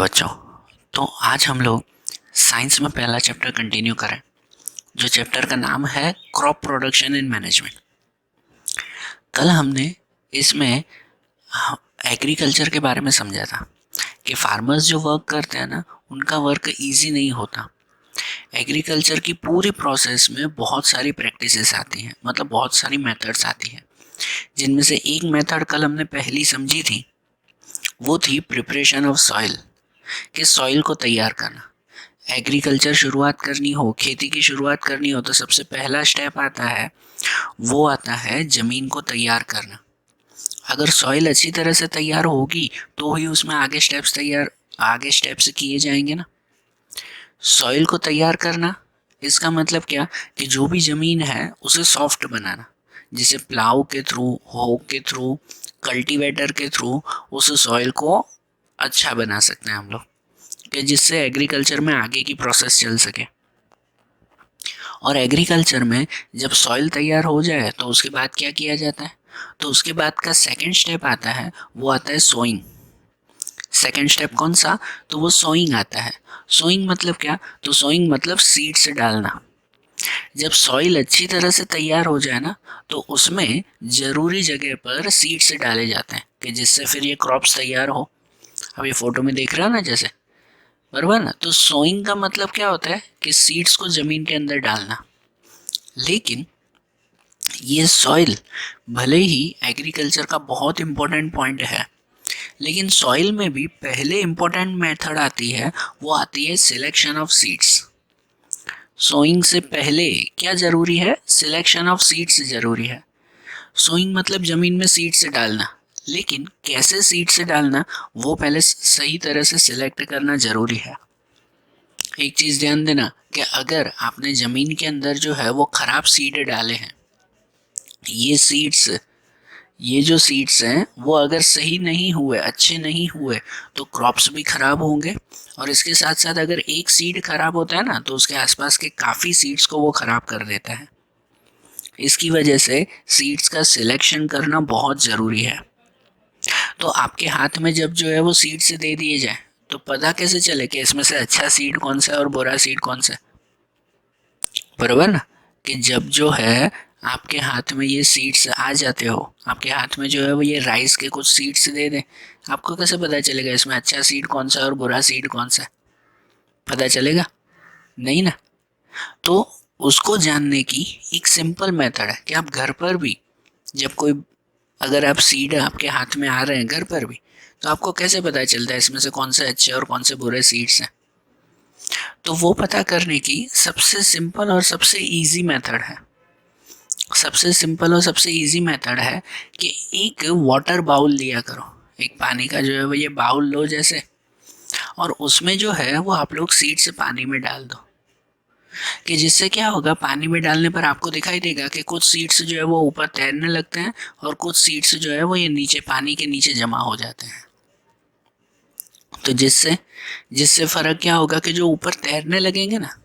बच्चों, तो आज हम लोग साइंस में पहला चैप्टर कंटिन्यू करें, जो चैप्टर का नाम है क्रॉप प्रोडक्शन इन मैनेजमेंट। कल हमने इसमें एग्रीकल्चर के बारे में समझा था कि फार्मर्स जो वर्क करते हैं ना, उनका वर्क इजी नहीं होता। एग्रीकल्चर की पूरी प्रोसेस में बहुत सारी प्रैक्टिसेस आती हैं, मतलब बहुत सारी मेथड्स आती हैं, जिनमें से एक मेथड कल हमने पहली समझी थी, वो थी प्रिपरेशन ऑफ सॉइल, कि सॉइल को तैयार करना। एग्रीकल्चर शुरुआत करनी हो, खेती की शुरुआत करनी हो, तो सबसे पहला स्टेप आता है, वो आता है ज़मीन को तैयार करना। अगर सॉइल अच्छी तरह से तैयार होगी तो ही उसमें आगे स्टेप्स किए जाएंगे ना। सॉइल को तैयार करना, इसका मतलब क्या कि जो भी ज़मीन है उसे सॉफ्ट बनाना, जिसे प्लाव के थ्रू, हो के थ्रू, कल्टीवेटर के थ्रू उस सॉइल को अच्छा बना सकते हैं हम लोग, कि जिससे एग्रीकल्चर में आगे की प्रोसेस चल सके। और एग्रीकल्चर में जब सॉइल तैयार हो जाए तो उसके बाद क्या किया जाता है, तो उसके बाद का सेकंड स्टेप आता है, वो आता है सोइंग। सेकंड स्टेप कौन सा, तो वो सोइंग आता है। सोइंग मतलब क्या, तो सोइंग मतलब सीड्स डालना। जब सॉइल अच्छी तरह से तैयार हो जाए ना, तो उसमें ज़रूरी जगह पर सीड्स डाले जाते हैं, कि जिससे फिर ये क्रॉप्स तैयार हो। अब ये फोटो में देख रहे हो ना, जैसे, बराबर ना। तो सोइंग का मतलब क्या होता है कि सीड्स को जमीन के अंदर डालना। लेकिन ये सॉइल भले ही एग्रीकल्चर का बहुत इंपॉर्टेंट पॉइंट है, लेकिन सॉइल में भी पहले इंपॉर्टेंट मेथड आती है, वो आती है सिलेक्शन ऑफ सीड्स। सोइंग से पहले क्या जरूरी है, सिलेक्शन ऑफ सीड्स जरूरी है। सोइंग मतलब जमीन में सीड्स डालना, लेकिन कैसे सीड्स डालना वो पहले सही तरह से सिलेक्ट करना जरूरी है। एक चीज़ ध्यान देना कि अगर आपने ज़मीन के अंदर जो है वो ख़राब सीड डाले हैं, ये जो सीड्स हैं वो अगर सही नहीं हुए, अच्छे नहीं हुए, तो क्रॉप्स भी ख़राब होंगे। और इसके साथ साथ अगर एक सीड ख़राब होता है ना, तो उसके आसपास के काफ़ी सीड्स को वो ख़राब कर देता है। इसकी वजह से सीड्स का सिलेक्शन करना बहुत ज़रूरी है। तो आपके हाथ में जब जो है वो सीड्स दे दिए जाए, तो पता कैसे चले कि इसमें से अच्छा सीड कौन सा है और बुरा सीड कौन सा है, बराबर ना। कि जब जो है आपके हाथ में ये सीड्स आ जाते हो, आपके हाथ में जो है वो ये राइस के कुछ सीड्स दे दें, आपको कैसे पता चलेगा इसमें अच्छा सीड कौन सा है और बुरा सीड कौन सा है, पता चलेगा नहीं ना। तो उसको जानने की एक सिंपल मेथड है कि आप घर पर भी, जब कोई, अगर आप सीड आपके हाथ में आ रहे हैं घर पर भी, तो आपको कैसे पता चलता है इसमें से कौन से अच्छे और कौन से बुरे सीड्स हैं। तो वो पता करने की सबसे सिंपल और सबसे इजी मेथड है, कि एक वाटर बाउल लिया करो, एक पानी का जो है वो ये बाउल लो जैसे, और उसमें जो है वो आप लोग सीड्स पानी में डाल दो। कि जिससे क्या होगा, पानी में डालने पर आपको दिखाई देगा कि कुछ सीड्स जो है वो ऊपर तैरने लगते हैं, और कुछ सीड्स जो है वो ये नीचे पानी के नीचे जमा हो जाते हैं। तो जिससे जिससे फर्क क्या होगा कि जो ऊपर तैरने लगेंगे ना,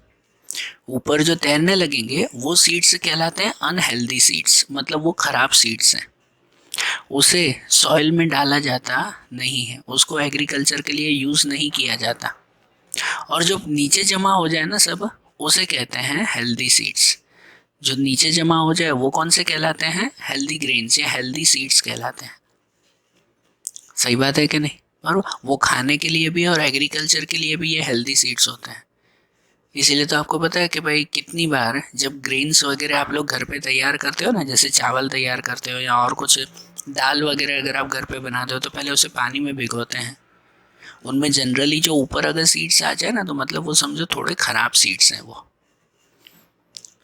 ऊपर जो तैरने लगेंगे वो सीड्स कहलाते हैं अनहेल्दी सीड्स, मतलब वो खराब सीड्स हैं। उसे सॉइल में डाला जाता नहीं है, उसको एग्रीकल्चर के लिए यूज़ नहीं किया जाता। और जो नीचे जमा हो जाए ना सब, उसे कहते हैं हेल्दी सीड्स। जो नीचे जमा हो जाए वो कौन से कहलाते हैं, हेल्दी ग्रेन्स या हेल्दी सीड्स कहलाते हैं। सही बात है कि नहीं। और वो खाने के लिए भी और एग्रीकल्चर के लिए भी ये हेल्दी सीड्स होते हैं। इसीलिए तो आपको पता है कि भाई कितनी बार जब ग्रेन्स वगैरह आप लोग घर पे तैयार करते हो ना, जैसे चावल तैयार करते हो या और कुछ दाल वगैरह अगर आप घर पे बनाते हो, तो पहले उसे पानी में भिगोते हैं। उनमें जनरली जो ऊपर अगर सीड्स आ जाए ना, तो मतलब वो समझो थोड़े ख़राब सीड्स हैं वो,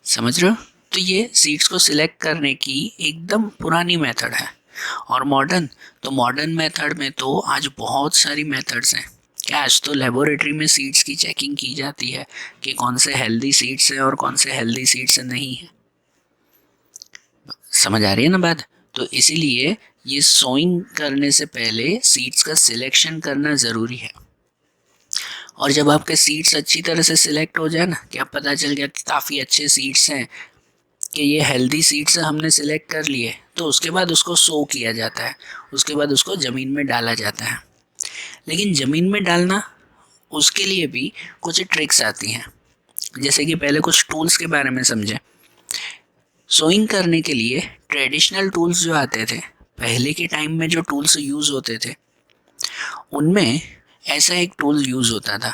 समझ रहे हो। तो ये सीड्स को सिलेक्ट करने की एकदम पुरानी मेथड है। और मॉडर्न मेथड में तो आज बहुत सारी मेथड्स हैं। क्या, आज तो लेबोरेटरी में सीड्स की चेकिंग की जाती है कि कौन से हेल्दी सीड्स हैं और कौन से हेल्दी सीड्स नहीं है। समझ आ रही है ना बात। तो इसीलिए ये सोइंग करने से पहले सीड्स का सिलेक्शन करना ज़रूरी है। और जब आपके सीड्स अच्छी तरह से सिलेक्ट हो जाए ना, कि अब पता चल गया कि काफ़ी अच्छे सीड्स हैं, कि ये हेल्दी सीड्स हमने सिलेक्ट कर लिए, तो उसके बाद उसको सो किया जाता है, उसके बाद उसको ज़मीन में डाला जाता है। लेकिन ज़मीन में डालना उसके लिए भी कुछ ट्रिक्स आती हैं। जैसे कि पहले कुछ टूल्स के बारे में समझें। सोइंग करने के लिए ट्रेडिशनल टूल्स जो आते थे, पहले के टाइम में जो टूल्स यूज़ होते थे उनमें ऐसा एक टूल यूज़ होता था,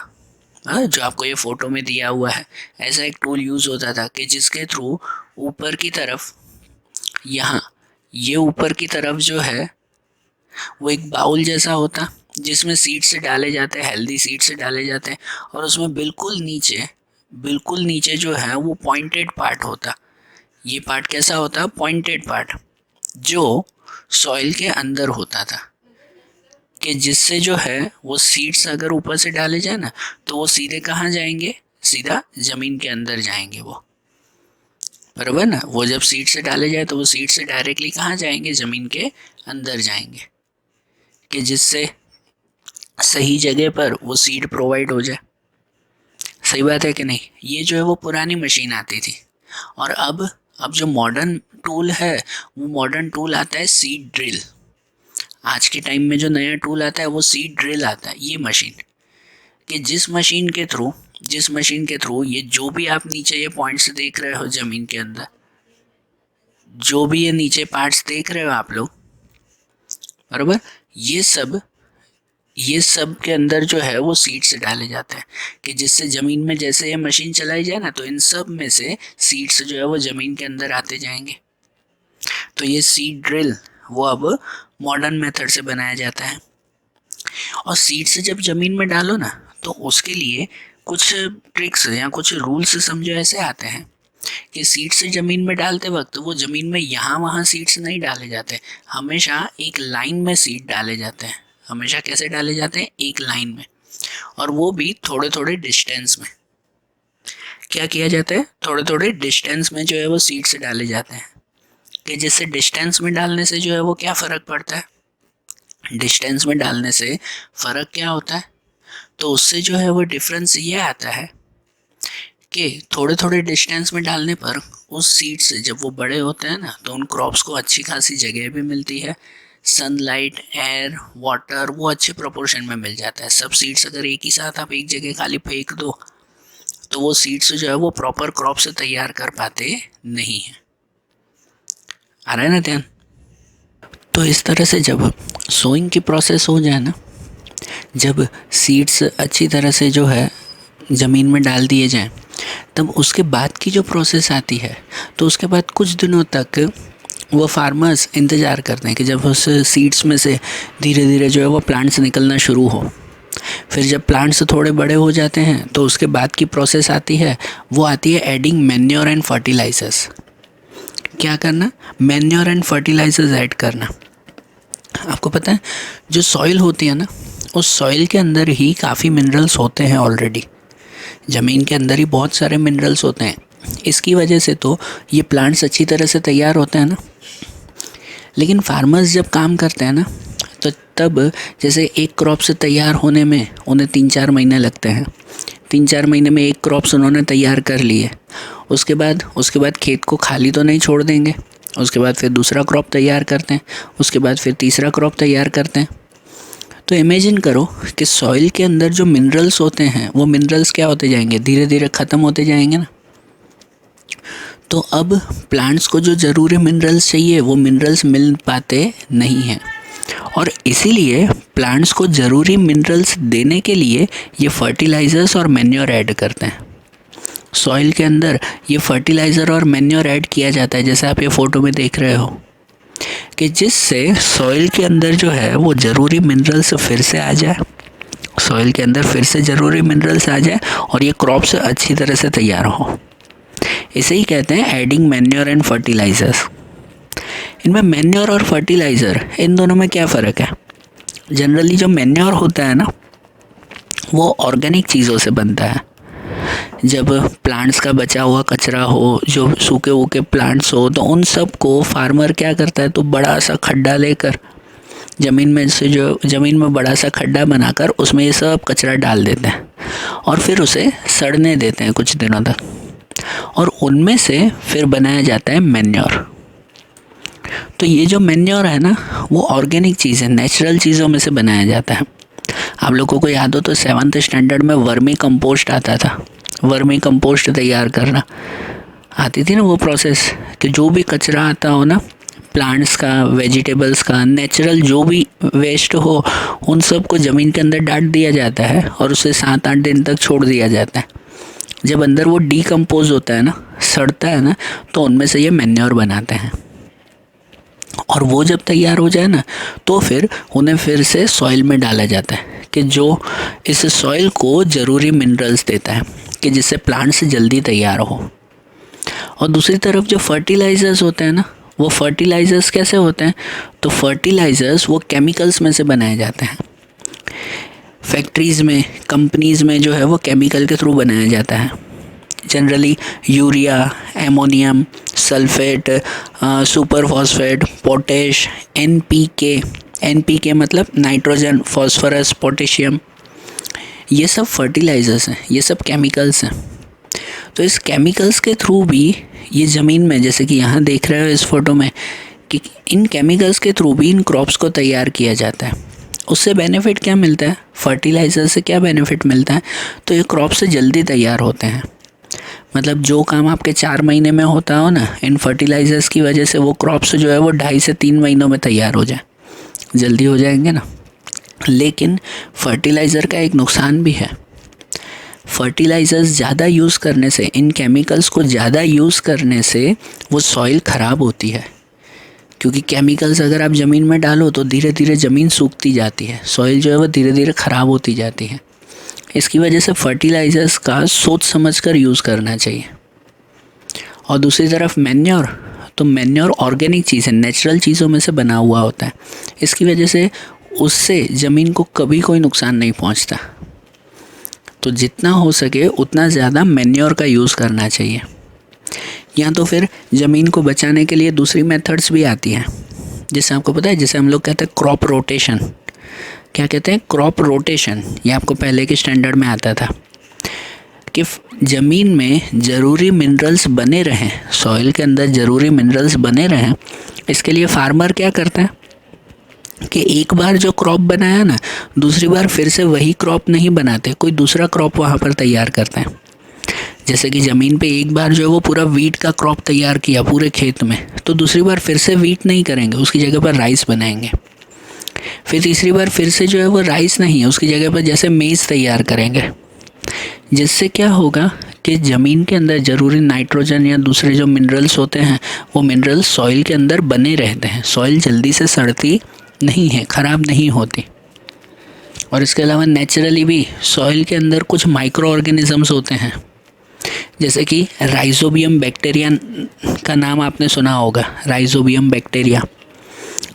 जो आपको ये फ़ोटो में दिया हुआ है। ऐसा एक टूल यूज़ होता था कि जिसके थ्रू ऊपर की तरफ, यहाँ ये ऊपर की तरफ जो है वो एक बाउल जैसा होता, जिसमें सीड्स डाले जाते हैं, हेल्दी सीड्स डाले जाते हैं, और उसमें बिल्कुल नीचे जो है वो पॉइंटेड पार्ट होता। ये पार्ट कैसा होता? पॉइंटेड पार्ट, जो सॉइल के अंदर होता था, कि जिससे जो है वो सीड्स अगर ऊपर से डाले जाए ना तो वो सीधे कहाँ जाएंगे? सीधा ज़मीन के अंदर जाएंगे वो, बराबर ना। वो जब सीड से डाले जाए तो वो सीड से डायरेक्टली कहाँ जाएंगे? ज़मीन के अंदर जाएंगे, कि जिससे सही जगह पर वो सीड प्रोवाइड हो जाए। सही बात है कि नहीं? ये जो है वो पुरानी मशीन आती थी। और अब जो मॉडर्न टूल है वो मॉडर्न टूल आता है सीड ड्रिल। आज के टाइम में जो नया टूल आता है वो सीड ड्रिल आता है। ये मशीन, कि जिस मशीन के थ्रू ये जो भी आप नीचे ये पॉइंट्स देख रहे हो ज़मीन के अंदर, जो भी ये नीचे पार्ट्स देख रहे हो आप लोग, बराबर, ये सब के अंदर जो है वो सीड्स डाले जाते हैं, कि जिससे ज़मीन में जैसे ये मशीन चलाई जाए ना तो इन सब में से सीड्स जो है वो ज़मीन के अंदर आते जाएंगे। तो ये सीड ड्रिल वो अब मॉडर्न मेथड से बनाया जाता है। और सीड्स जब ज़मीन में डालो ना तो उसके लिए कुछ ट्रिक्स या कुछ रूल्स समझो ऐसे आते हैं कि सीड्स ज़मीन में डालते वक्त वो ज़मीन में यहाँ वहाँ सीड्स नहीं डाले जाते, हमेशा एक लाइन में सीड डाले जाते हैं। हमेशा कैसे डाले जाते हैं? एक लाइन में, और वो भी थोड़े थोड़े डिस्टेंस में। क्या किया जाता है? थोड़े थोड़े डिस्टेंस में जो है वो सीड्स डाले जाते हैं, कि जिससे डिस्टेंस में डालने से जो है वो क्या फ़र्क पड़ता है? डिस्टेंस में डालने से फ़र्क क्या होता है? तो उससे जो है वो डिफरेंस ये आता है कि थोड़े थोड़े डिस्टेंस में डालने पर उस सीड से जब वो बड़े होते हैं ना तो उन क्रॉप्स को अच्छी खासी जगह भी मिलती है, सनलाइट, एयर, वाटर वो अच्छे प्रोपोर्शन में मिल जाता है। सब सीड्स अगर एक ही साथ आप एक जगह खाली फेंक दो तो वो सीड्स जो है वो प्रॉपर क्रॉप से तैयार कर पाते नहीं हैं। आ रहा है ना ध्यान? तो इस तरह से जब सोइंग की प्रोसेस हो जाए ना, जब सीड्स अच्छी तरह से जो है ज़मीन में डाल दिए जाएं, तब उसके बाद की जो प्रोसेस आती है तो उसके बाद कुछ दिनों तक वो फार्मर्स इंतज़ार करते हैं कि जब उस सीड्स में से धीरे धीरे जो है वो प्लांट्स निकलना शुरू हो। फिर जब प्लांट्स थोड़े बड़े हो जाते हैं तो उसके बाद की प्रोसेस आती है, वो आती है एडिंग मैन्योर एंड फर्टिलाइजर्स। क्या करना? मैन्योर एंड फर्टिलाइजर्स ऐड करना। आपको पता है जो सॉइल होती है ना, उस सॉइल के अंदर ही काफ़ी मिनरल्स होते हैं ऑलरेडी। ज़मीन के अंदर ही बहुत सारे मिनरल्स होते हैं। इसकी वजह से तो ये प्लांट्स अच्छी तरह से तैयार होते हैं ना। लेकिन फार्मर्स जब काम करते हैं ना तो तब जैसे एक क्रॉप से तैयार होने में उन्हें 3-4 महीने लगते हैं। 3-4 महीने में एक क्रॉप्स उन्होंने तैयार कर लिए। उसके बाद खेत को खाली तो नहीं छोड़ देंगे। उसके बाद फिर दूसरा क्रॉप तैयार करते हैं, उसके बाद फिर तीसरा क्रॉप तैयार करते हैं। तो इमेजिन करो कि सॉइल के अंदर जो मिनरल्स होते हैं वो मिनरल्स क्या होते जाएंगे? धीरे धीरे ख़त्म होते जाएंगे ना। तो अब प्लांट्स को जो ज़रूरी मिनरल्स चाहिए वो मिनरल्स मिल पाते नहीं हैं, और इसीलिए प्लांट्स को ज़रूरी मिनरल्स देने के लिए ये फर्टिलाइज़र्स और मैन्योर ऐड करते हैं। सॉइल के अंदर ये फर्टिलाइज़र और मैन्योर ऐड किया जाता है, जैसे आप ये फ़ोटो में देख रहे हो, कि जिससे सॉइल के अंदर जो है वो ज़रूरी मिनरल्स फिर से आ जाए, सॉइल के अंदर फिर से ज़रूरी मिनरल्स आ जाए और ये क्रॉप्स अच्छी तरह से तैयार हो। इसे ही कहते हैं एडिंग मैन्योर एंड फर्टिलाइज़र्स। इनमें मैन्योर और फर्टिलाइज़र इन दोनों में क्या फ़र्क है? जनरली जो मैन्योर होता है ना वो ऑर्गेनिक चीज़ों से बनता है। जब प्लांट्स का बचा हुआ कचरा हो, जो सूखे वूखे प्लांट्स हो, तो उन सब को फार्मर क्या करता है, तो बड़ा सा खड्डा लेकर ज़मीन में बड़ा सा खड्डा बनाकर उसमें ये सब कचरा डाल देते हैं और फिर उसे सड़ने देते हैं कुछ दिनों तक, और उनमें से फिर बनाया जाता है मैन्योर। तो ये जो मैन्योर है ना वो ऑर्गेनिक चीज़ है, नेचुरल चीज़ों में से बनाया जाता है। आप लोगों को याद हो तो 7th स्टैंडर्ड में वर्मी कंपोस्ट आता था, वर्मी कंपोस्ट तैयार करना आती थी ना वो प्रोसेस, कि जो भी कचरा आता हो ना, प्लांट्स का, वेजिटेबल्स का, नेचुरल जो भी वेस्ट हो, उन सब को ज़मीन के अंदर डाल दिया जाता है और उसे 7-8 दिन तक छोड़ दिया जाता है। जब अंदर वो डीकम्पोज होता है ना, सड़ता है ना, तो उनमें से ये मैन्योर बनाते हैं। और वो जब तैयार हो जाए ना, तो फिर उन्हें फिर से सॉइल में डाला जाता है, कि जो इस सॉइल को ज़रूरी मिनरल्स देता है, कि जिससे प्लांट्स जल्दी तैयार हो। और दूसरी तरफ जो फर्टिलाइज़र्स होते हैं ना, वो फर्टिलाइज़र्स कैसे होते हैं? तो फर्टिलाइज़र्स वो केमिकल्स में से बनाए जाते हैं। फैक्ट्रीज़ में, कंपनीज़ में जो है वो केमिकल के थ्रू बनाया जाता है। Generally urea, ammonium, sulphate, super phosphate, potash, NPK मतलब नाइट्रोजन, फॉस्फोरस, पोटेशियम, ये सब फर्टिलाइज़र्स हैं, ये सब केमिकल्स हैं। तो इस केमिकल्स के थ्रू भी ये ज़मीन में, जैसे कि यहाँ देख रहे हो इस फोटो में, कि इन केमिकल्स के थ्रू भी इन क्रॉप्स को तैयार किया जाता है। उससे बेनिफिट क्या मिलता है? फर्टिलाइज़र से क्या बेनिफिट मिलता है? तो ये क्रॉप से जल्दी तैयार होते हैं। मतलब जो काम आपके 4 महीने में होता हो ना, इन फर्टिलाइज़र्स की वजह से वो क्रॉप्स जो है वो 2.5 से 3 महीनों में तैयार हो जाए, जल्दी हो जाएंगे ना। लेकिन फर्टिलाइज़र का एक नुकसान भी है। फर्टिलाइज़र्स ज़्यादा यूज़ करने से, इन केमिकल्स को ज़्यादा यूज़ करने से वो सॉइल ख़राब होती है। क्योंकि केमिकल्स अगर आप ज़मीन में डालो तो धीरे धीरे ज़मीन सूखती जाती है, सॉइल जो है वो धीरे धीरे ख़राब होती जाती है। इसकी वजह से फर्टिलाइज़र्स का सोच समझ कर यूज़ करना चाहिए। और दूसरी तरफ मैन्योर, तो मैन्योर ऑर्गेनिक चीज़ है, नेचुरल चीज़ों में से बना हुआ होता है। इसकी वजह से उससे ज़मीन को कभी कोई नुकसान नहीं पहुंचता। तो जितना हो सके उतना ज़्यादा मैन्योर का यूज़ करना चाहिए। या तो फिर ज़मीन को बचाने के लिए दूसरी मेथड्स भी आती हैं, जैसे आपको पता है, जैसे हम लोग कहते हैं क्रॉप रोटेशन। क्या कहते हैं? Crop rotation. ये आपको पहले के स्टैंडर्ड में आता था कि ज़मीन में ज़रूरी मिनरल्स बने रहें, सॉइल के अंदर ज़रूरी मिनरल्स बने रहें। इसके लिए फार्मर क्या करता है कि एक बार जो क्रॉप बनाया ना, दूसरी बार फिर से वही क्रॉप नहीं बनाते, कोई दूसरा क्रॉप वहाँ पर तैयार करते हैं। जैसे कि ज़मीन पे एक बार जो है वो पूरा वीट का क्रॉप तैयार किया पूरे खेत में, तो दूसरी बार फिर से वीट नहीं करेंगे, उसकी जगह पर राइस बनाएंगे। फिर तीसरी बार फिर से जो है वो राइस नहीं है, उसकी जगह पर जैसे मेज़ तैयार करेंगे। जिससे क्या होगा कि ज़मीन के अंदर ज़रूरी नाइट्रोजन या दूसरे जो मिनरल्स होते हैं, वो मिनरल्स सॉइल के अंदर बने रहते हैं, सॉइल जल्दी से सड़ती नहीं है, ख़राब नहीं होती। और इसके अलावा नेचुरली भी सॉइल के अंदर कुछ माइक्रो ऑर्गेनिजम्स होते हैं, जैसे कि राइजोबियम बैक्टीरिया का नाम आपने सुना होगा। राइजोबियम बैक्टीरिया,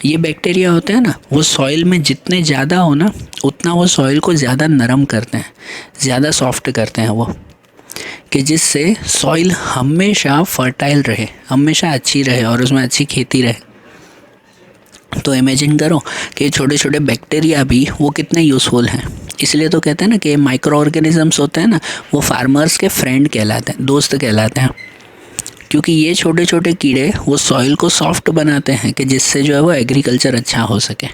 ये बैक्टीरिया होते हैं ना, वो सॉइल में जितने ज़्यादा हो ना, उतना वो सॉइल को ज़्यादा नरम करते हैं, ज़्यादा सॉफ्ट करते हैं वो, कि जिससे सॉइल हमेशा फर्टाइल रहे, हमेशा अच्छी रहे और उसमें अच्छी खेती रहे। तो इमेजिन करो कि छोटे छोटे बैक्टीरिया भी वो कितने यूज़फुल हैं। इसलिए तो कहते हैं ना कि माइक्रो ऑर्गेनिजम्स होते हैं ना, वो फार्मर्स के फ्रेंड कहलाते हैं, दोस्त कहलाते हैं। क्योंकि ये छोटे छोटे कीड़े वो सॉइल को सॉफ्ट बनाते हैं, कि जिससे जो है वो एग्रीकल्चर अच्छा हो सके।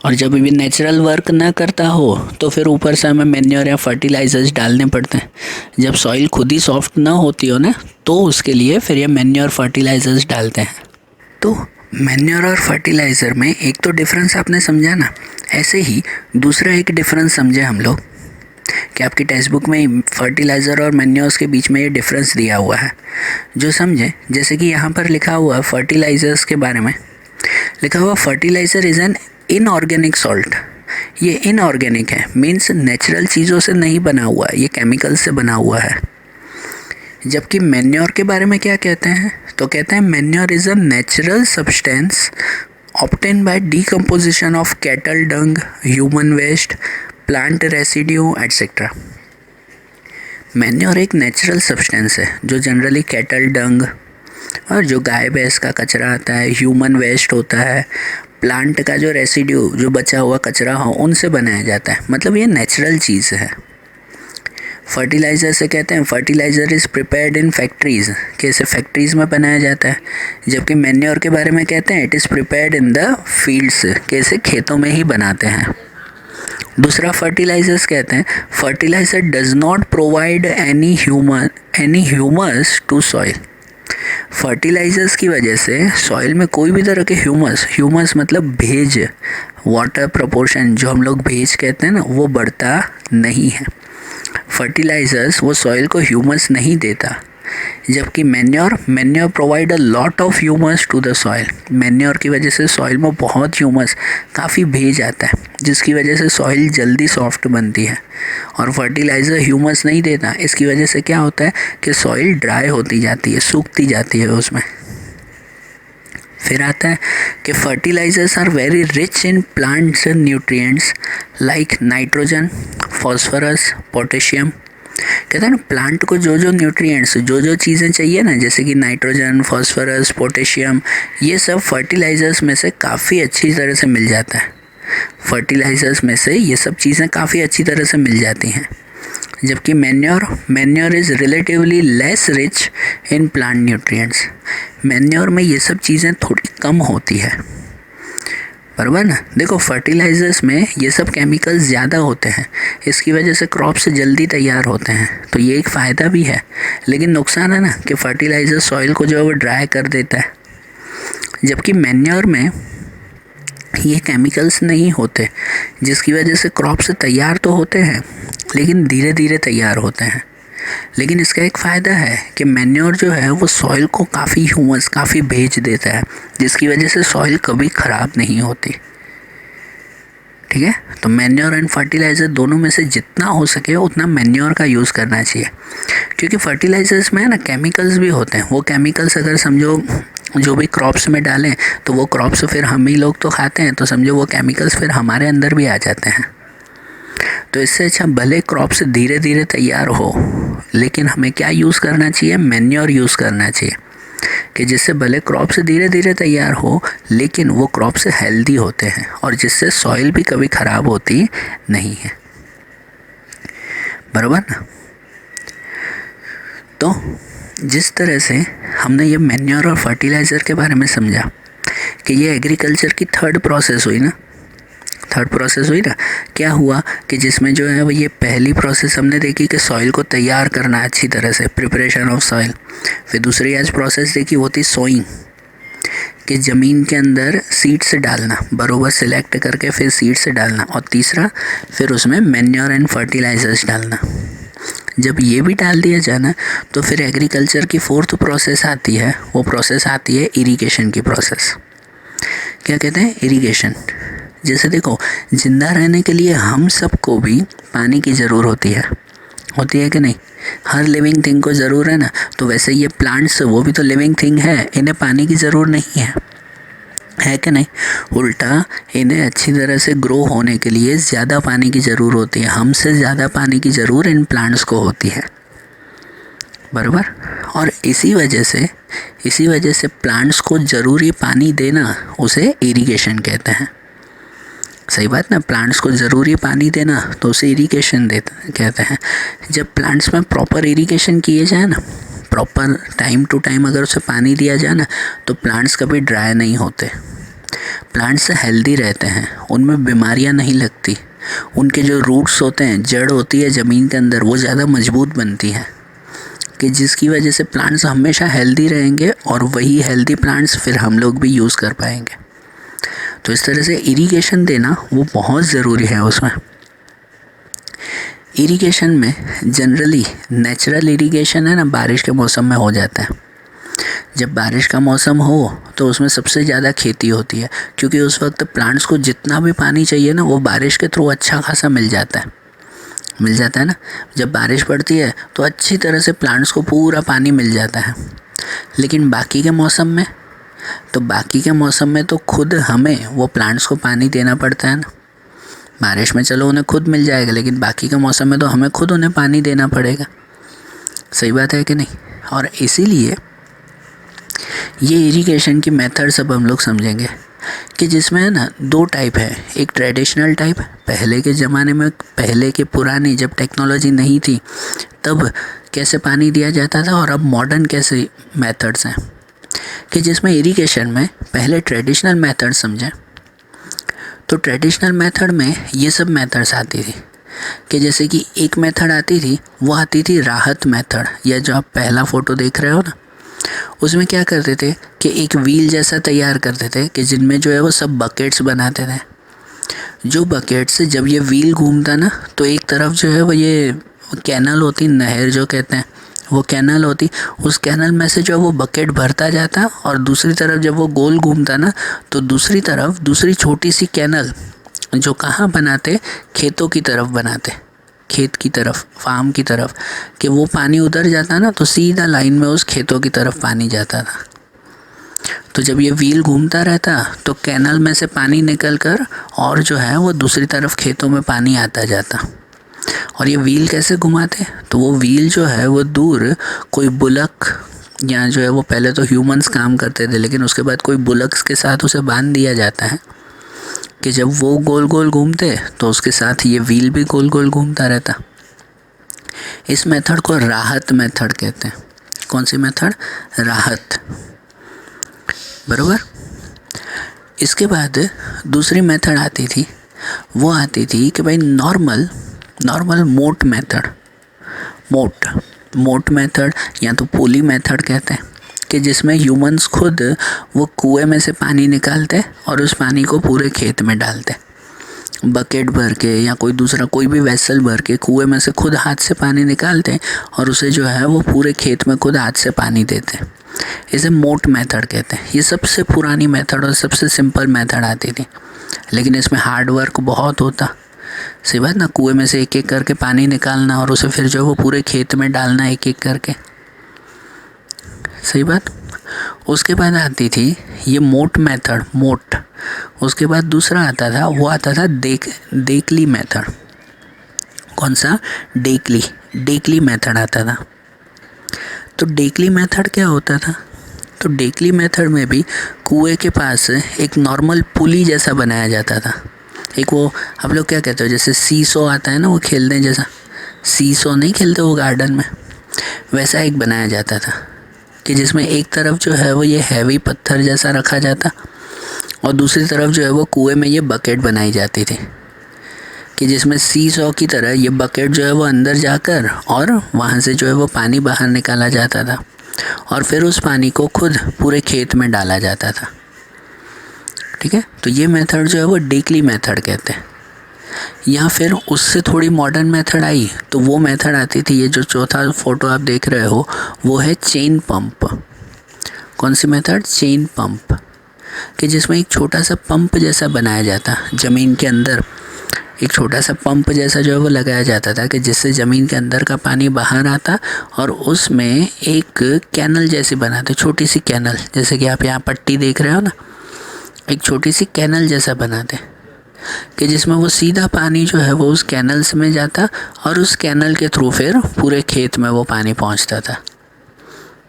और जब भी नेचुरल वर्क ना करता हो तो फिर ऊपर से हमें मैन्योर या फर्टिलाइजर्स डालने पड़ते हैं। जब सॉइल खुद ही सॉफ्ट ना होती हो ना, तो उसके लिए फिर ये मैन्योर फर्टिलाइजर्स डालते हैं। तो मैन्योर और फर्टिलाइज़र में एक तो डिफरेंस आपने समझा ना, ऐसे ही दूसरा एक डिफरेंस समझे हम लोग, कि आपकी टेक्स्ट बुक में फर्टिलाइज़र और मैन्योर्स के बीच में ये डिफरेंस दिया हुआ है, जो समझे। जैसे कि यहाँ पर लिखा हुआ फर्टिलाइज़र्स के बारे में लिखा हुआ, fertiliser is an inorganic salt. ये इनऑर्गेनिक है, मीन्स नेचुरल चीज़ों से नहीं बना हुआ, ये केमिकल से बना हुआ है। जबकि मैन्योर के बारे में क्या कहते हैं? तो कहते हैं manure is a natural substance obtain by decomposition of cattle dung, human waste, plant residue etcetera. Manure एक नेचुरल सब्सटेंस है जो जनरली कैटल डंग और जो गाय भैंस का कचरा आता है, ह्यूमन वेस्ट होता है, प्लांट का जो रेसिड्यू, जो बचा हुआ कचरा हो, उनसे बनाया जाता है। मतलब ये नेचुरल चीज़ है। फर्टिलाइज़र से कहते हैं fertiliser is prepared in factories, कि इसे फैक्ट्रीज़ में बनाया जाता है। जबकि मैन्योर के बारे में कहते हैं it is prepared in the fields, कि इसे खेतों में ही बनाते हैं। दूसरा फर्टिलाइजर्स कहते हैं, fertiliser does not provide any humus to soil. Fertilisers की वजह से सॉइल में कोई भी तरह के ह्यूमस मतलब भेज, वाटर प्रोपोर्शन जो हम लोग भेज कहते हैं ना, वो बढ़ता नहीं है। फर्टिलाइजर्स वो सॉइल को ह्यूमस नहीं देता, जबकि manure provide a lot of humus to the soil. Manure की वजह से सॉइल में बहुत ह्यूमस, काफ़ी भेज आता है, जिसकी वजह से सॉइल जल्दी सॉफ्ट बनती है। और फर्टिलाइज़र ह्यूमस नहीं देता, इसकी वजह से क्या होता है कि सॉइल ड्राई होती जाती है, सूखती जाती है उसमें। फिर आता है कि fertilisers are very rich in plants nutrients like nitrogen, phosphorus, potassium. कहते हैं ना, प्लांट को जो जो न्यूट्रिएंट्स, जो जो चीज़ें चाहिए ना, जैसे कि नाइट्रोजन, फॉस्फोरस, पोटेशियम, ये सब फर्टिलाइज़र्स में से काफ़ी अच्छी तरह से मिल जाता है। फर्टिलाइज़र्स में से ये सब चीज़ें काफ़ी अच्छी तरह से मिल जाती हैं। जबकि manure is relatively less rich in plant nutrients. Manure में ये सब चीज़ें थोड़ी कम होती है, बराबर ना। देखो, फर्टिलाइज़र्स में ये सब केमिकल्स ज़्यादा होते हैं, इसकी वजह से क्रॉप्स जल्दी तैयार होते हैं, तो ये एक फ़ायदा भी है। लेकिन नुकसान है ना कि फर्टिलाइज़र सॉइल को जो है वो ड्राई कर देता है। जबकि मैन्योर में ये केमिकल्स नहीं होते, जिसकी वजह से क्रॉप्स तैयार तो होते हैं लेकिन धीरे धीरे तैयार होते हैं। लेकिन इसका एक फ़ायदा है कि मैन्योर जो है वो सॉइल को काफ़ी ह्यूमस, काफ़ी भेज देता है, जिसकी वजह से सॉइल कभी ख़राब नहीं होती। ठीक है, तो मैन्योर एंड फर्टिलाइज़र दोनों में से जितना हो सके उतना मैन्योर का यूज़ करना चाहिए, क्योंकि फर्टिलाइज़र्स में ना केमिकल्स भी होते हैं। वो केमिकल्स अगर समझो जो भी क्रॉप्स में डालें तो वो क्रॉप्स फिर हम ही लोग तो खाते हैं, तो समझो वो केमिकल्स फिर हमारे अंदर भी आ जाते हैं। तो इससे अच्छा भले क्रॉप्स धीरे धीरे तैयार हो, लेकिन हमें क्या यूज़ करना चाहिए, मैन्योर यूज़ करना चाहिए, कि जिससे भले क्रॉप्स धीरे धीरे तैयार हो लेकिन वो क्रॉप्स हेल्दी होते हैं और जिससे सॉइल भी कभी ख़राब होती नहीं है, बराबर ना। तो जिस तरह से हमने ये मैन्योर और फर्टिलाइज़र के बारे में समझा कि ये एग्रीकल्चर की थर्ड प्रोसेस हुई ना, क्या हुआ कि जिसमें जो है वो ये पहली प्रोसेस हमने देखी कि सॉइल को तैयार करना अच्छी तरह से, प्रिपरेशन ऑफ सॉइल। फिर दूसरी आज प्रोसेस देखी वो थी सोइंग, कि ज़मीन के अंदर सीड्स डालना, बरोबर सिलेक्ट करके फिर सीड्स डालना। और तीसरा फिर उसमें मैन्योर एंड फर्टिलाइजर्स डालना। जब ये भी डाल दिया जाना तो फिर एग्रीकल्चर की फोर्थ प्रोसेस आती है, वो प्रोसेस आती है इरिगेशन की प्रोसेस। क्या कहते हैं, इरिगेशन। जैसे देखो, ज़िंदा रहने के लिए हम सबको भी पानी की ज़रूरत होती है कि नहीं, हर लिविंग थिंग को ज़रूर है ना। तो वैसे ये प्लांट्स, वो भी तो लिविंग थिंग है, इन्हें पानी की ज़रूरत नहीं है कि नहीं। उल्टा इन्हें अच्छी तरह से ग्रो होने के लिए ज़्यादा पानी की ज़रूरत होती है, हमसे ज़्यादा पानी की ज़रूरत इन प्लांट्स को होती है, बराबर। और इसी वजह से प्लांट्स को ज़रूरी पानी देना उसे इरिगेशन कहते हैं। सही बात ना, प्लांट्स को ज़रूरी पानी देना तो उसे इरिगेशन कहते हैं। जब प्लांट्स में प्रॉपर इरिगेशन किए जाए ना, प्रॉपर टाइम टू टाइम अगर उसे पानी दिया जाए ना, तो प्लांट्स कभी ड्राई नहीं होते, प्लांट्स हेल्दी रहते हैं, उनमें बीमारियां नहीं लगती, उनके जो रूट्स होते हैं, जड़ होती है ज़मीन के अंदर, वो ज़्यादा मजबूत बनती है, कि जिसकी वजह से प्लांट्स हमेशा हेल्दी रहेंगे और वही हेल्दी प्लांट्स फिर हम लोग भी यूज़ कर पाएंगे। तो इस तरह से इरिगेशन देना वो बहुत ज़रूरी है। उसमें इरिगेशन में जनरली नेचुरल इरिगेशन है ना, बारिश के मौसम में हो जाता है। जब बारिश का मौसम हो तो उसमें सबसे ज़्यादा खेती होती है, क्योंकि उस वक्त प्लांट्स को जितना भी पानी चाहिए ना, वो बारिश के थ्रू अच्छा खासा मिल जाता है ना। जब बारिश पड़ती है तो अच्छी तरह से प्लांट्स को पूरा पानी मिल जाता है। लेकिन बाकी के मौसम में तो खुद हमें वो प्लांट्स को पानी देना पड़ता है ना। बारिश में चलो उन्हें खुद मिल जाएगा, लेकिन बाकी के मौसम में तो हमें खुद उन्हें पानी देना पड़ेगा। सही बात है कि नहीं। और इसीलिए ये इरिगेशन की मेथड्स अब हम लोग समझेंगे कि जिसमें है ना दो टाइप है। एक ट्रेडिशनल टाइप, पहले के ज़माने में, पहले के पुरानी जब टेक्नोलॉजी नहीं थी तब कैसे पानी दिया जाता था, और अब मॉडर्न कैसे मेथड्स हैं। कि जिसमें इरिगेशन में पहले ट्रेडिशनल मेथड समझें तो ट्रेडिशनल मेथड में ये सब मेथड्स आती थी कि जैसे कि एक मेथड आती थी, वो आती थी राहत मेथड, या जो आप पहला फ़ोटो देख रहे हो ना, उसमें क्या करते थे कि एक व्हील जैसा तैयार करते थे कि जिनमें जो है वो सब बकेट्स बनाते थे। जो बकेट्स जब ये व्हील घूमता ना तो एक तरफ जो है वो ये कैनल होती, नहर जो कहते हैं वो कैनल होती, उस कैनल में से जो है वो बकेट भरता जाता, और दूसरी तरफ जब वो गोल घूमता ना तो दूसरी तरफ दूसरी छोटी सी कैनल जो कहाँ बनाते, खेतों की तरफ बनाते, खेत की तरफ, फार्म की तरफ, कि वो पानी उधर जाता ना तो सीधा लाइन में उस खेतों की तरफ पानी जाता था। तो जब ये व्हील घूमता रहता तो कैनल में से पानी निकल कर और जो है वो दूसरी तरफ खेतों में पानी आता जाता। और ये व्हील कैसे घुमाते, तो वो व्हील जो है वो दूर कोई बुलक, या जो है वो पहले तो ह्यूमंस काम करते थे, लेकिन उसके बाद कोई बुलक्स के साथ उसे बांध दिया जाता है कि जब वो गोल गोल घूमते तो उसके साथ ये व्हील भी गोल गोल घूमता रहता। इस मेथड को राहत मेथड कहते हैं। कौन सी मेथड? राहत, बराबर। इसके बाद दूसरी मेथड आती थी, वो आती थी कि भाई नॉर्मल मोट मेथड, मोट मेथड या तो पुली मेथड कहते हैं, कि जिसमें ह्यूमंस खुद वो कुएं में से पानी निकालते और उस पानी को पूरे खेत में डालते, बकेट भर के या कोई दूसरा कोई भी वेसल भर के कुएं में से खुद हाथ से पानी निकालते और उसे जो है वो पूरे खेत में खुद हाथ से पानी देते। इसे मोट मेथड कहते हैं। ये सबसे पुरानी मेथड और सबसे सिंपल मेथड आती थी, लेकिन इसमें हार्ड वर्क बहुत होता। सही बात ना, कुएं में से एक एक करके पानी निकालना और उसे फिर जो है वो पूरे खेत में डालना एक एक करके। सही बात। उसके बाद आती थी ये मोट मेथड, मोट। उसके बाद दूसरा आता था, वो आता था डेकली मेथड। कौन सा? डेकली मेथड आता था। तो डेकली मेथड क्या होता था? तो डेकली मेथड में भी कुएं के पास एक नॉर्मल पुली जैसा बनाया जाता था। एक वो आप लोग क्या कहते हो, जैसे सीसो आता है ना, वो खेलने जैसा, सीसो नहीं खेलते वो गार्डन में, वैसा एक बनाया जाता था कि जिसमें एक तरफ जो है वो ये हैवी पत्थर जैसा रखा जाता और दूसरी तरफ जो है वो कुएं में ये बकेट बनाई जाती थी, कि जिसमें सीसॉ की तरह ये बकेट जो है वो अंदर जाकर और वहाँ से जो है वो पानी बाहर निकाला जाता था और फिर उस पानी को खुद पूरे खेत में डाला जाता था। ठीक है, तो ये मेथड जो है वो डेकली मेथड कहते हैं। या फिर उससे थोड़ी मॉडर्न मेथड आई तो वो मेथड आती थी, ये जो चौथा फोटो आप देख रहे हो वो है चेन पंप। कौन सी मेथड? चेन पंप, कि जिसमें एक छोटा सा पंप जैसा बनाया जाता, ज़मीन के अंदर एक छोटा सा पंप जैसा जो है वो लगाया जाता था, कि जिससे ज़मीन के अंदर का पानी बाहर आता और उसमें एक कैनल जैसी बनाते, छोटी सी कैनल, जैसे कि आप यहाँ पट्टी देख रहे हो ना, एक छोटी सी कैनल जैसा बनाते, कि जिसमें वो सीधा पानी जो है वो उस कैनल्स में जाता और उस कैनल के थ्रू फिर पूरे खेत में वो पानी पहुंचता था।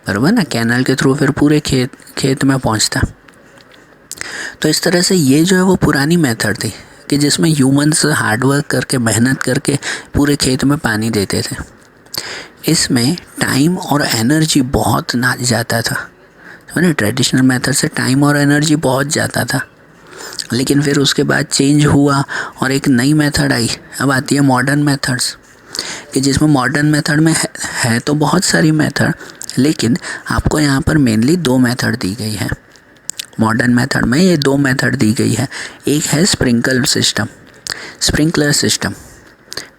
बराबर ना, कैनल के थ्रू फिर पूरे खेत में पहुंचता। तो इस तरह से ये जो है वो पुरानी मेथड थी, कि जिसमें ह्यूमंस हार्डवर्क करके, मेहनत करके पूरे खेत में पानी देते थे। इसमें टाइम और एनर्जी बहुत ना जाता था, तो ना ट्रेडिशनल मेथड से टाइम और एनर्जी बहुत जाता था। लेकिन फिर उसके बाद चेंज हुआ और एक नई मेथड आई। अब आती है मॉडर्न मेथड्स, कि जिसमें मॉडर्न मेथड में है तो बहुत सारी मेथड, लेकिन आपको यहाँ पर मेनली दो मेथड दी गई है। मॉडर्न मेथड में ये दो मेथड दी गई है। एक है स्प्रिंकलर सिस्टम।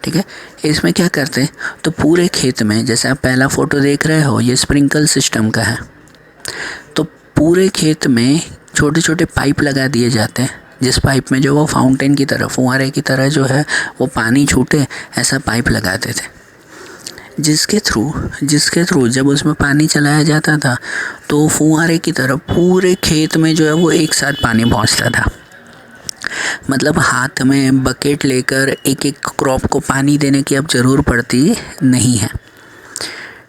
ठीक है, इसमें क्या करते हैं, तो पूरे खेत में, जैसे आप पहला फ़ोटो देख रहे हो ये स्प्रिंकल सिस्टम का है, तो पूरे खेत में छोटे छोटे पाइप लगा दिए जाते हैं, जिस पाइप में जो वो फाउंटेन की तरह, फुहारे की तरह जो है वो पानी छूटे, ऐसा पाइप लगाते थे, जिसके थ्रू जब उसमें पानी चलाया जाता था तो फुहारे की तरह पूरे खेत में जो है वो एक साथ पानी पहुंचता था। मतलब हाथ में बकेट लेकर एक एक क्रॉप को पानी देने की अब ज़रूर पड़ती नहीं है।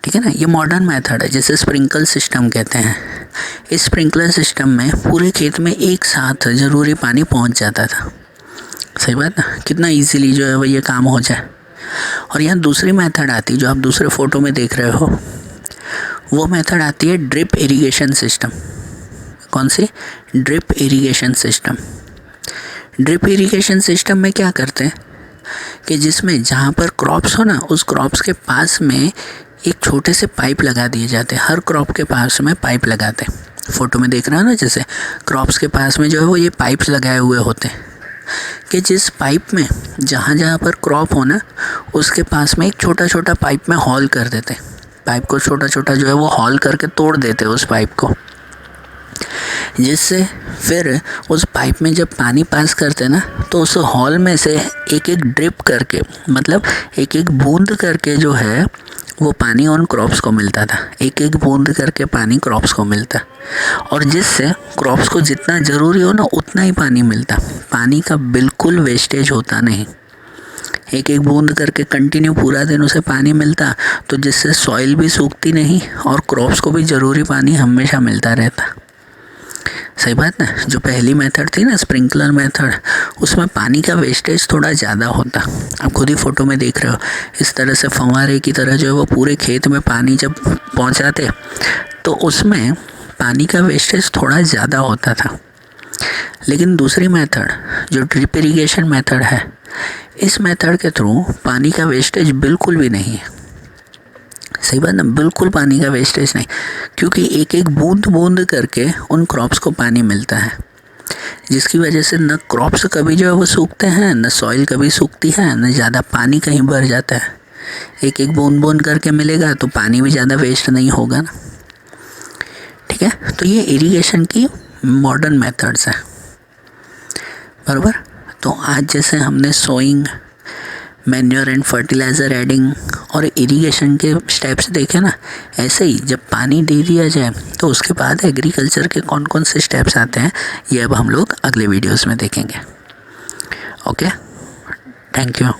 ठीक है ना, ये मॉडर्न मेथड है जिसे स्प्रिंकल सिस्टम कहते हैं। इस स्प्रिंकलर सिस्टम में पूरे खेत में एक साथ ज़रूरी पानी पहुंच जाता था। सही बात ना, कितना इजीली जो है वो ये काम हो जाए। और यहाँ दूसरी मेथड आती है जो आप दूसरे फ़ोटो में देख रहे हो, वो मेथड आती है ड्रिप इरिगेशन सिस्टम। कौन सी? Drip irrigation system. Drip irrigation system में क्या करते हैं कि जिसमें जहाँ पर क्रॉप्स हो ना, उस क्रॉप्स के पास में एक छोटे से पाइप लगा दिए जाते हैं। हर क्रॉप के पास में पाइप लगाते हैं। फ़ोटो में देख रहे हो ना, जैसे क्रॉप्स के पास में जो है वो ये पाइप्स लगाए हुए होते हैं कि जिस पाइप में जहाँ जहाँ पर क्रॉप हो ना, उसके पास में एक छोटा छोटा पाइप में हॉल कर देते हैं। पाइप को छोटा छोटा जो है वो हॉल करके तोड़ देते हैं उस पाइप को, जिससे फिर उस पाइप में जब पानी पास करते ना, तो उस हॉल में से एक एक ड्रिप करके, मतलब एक एक बूंद करके जो है वो पानी उन क्रॉप्स को मिलता था। एक एक बूंद करके पानी क्रॉप्स को मिलता, और जिससे क्रॉप्स को जितना ज़रूरी हो ना उतना ही पानी मिलता। पानी का बिल्कुल वेस्टेज होता नहीं। एक एक बूंद करके कंटिन्यू पूरा दिन उसे पानी मिलता, तो जिससे सॉइल भी सूखती नहीं और क्रॉप्स को भी ज़रूरी पानी हमेशा मिलता रहता। सही बात ना। जो पहली मेथड थी ना, स्प्रिंकलर मेथड, उसमें पानी का वेस्टेज थोड़ा ज़्यादा होता। आप खुद ही फ़ोटो में देख रहे हो, इस तरह से फव्वारे की तरह जो है वो पूरे खेत में पानी जब पहुंचाते तो उसमें पानी का वेस्टेज थोड़ा ज़्यादा होता था। लेकिन दूसरी मेथड जो ड्रिप इरिगेशन मेथड है, इस मेथड के थ्रू पानी का वेस्टेज बिल्कुल भी नहीं है। सही बात ना, बिल्कुल पानी का वेस्टेज नहीं, क्योंकि एक एक बूंद बूंद करके उन क्रॉप्स को पानी मिलता है, जिसकी वजह से न क्रॉप्स कभी जो है वो सूखते हैं, न सॉइल कभी सूखती है, न ज़्यादा पानी कहीं भर जाता है। एक एक बूंद बूंद करके मिलेगा तो पानी भी ज़्यादा वेस्ट नहीं होगा ना। ठीक है, तो ये इरिगेशन की मॉडर्न मेथड्स हैं, बराबर। तो आज जैसे हमने sowing, manure and fertiliser adding और इरिगेशन के स्टेप्स देखे ना, ऐसे ही जब पानी दे दिया जाए तो उसके बाद एग्रीकल्चर के कौन कौन से स्टेप्स आते हैं, ये अब हम लोग अगले वीडियोस में देखेंगे। Okay, thank you.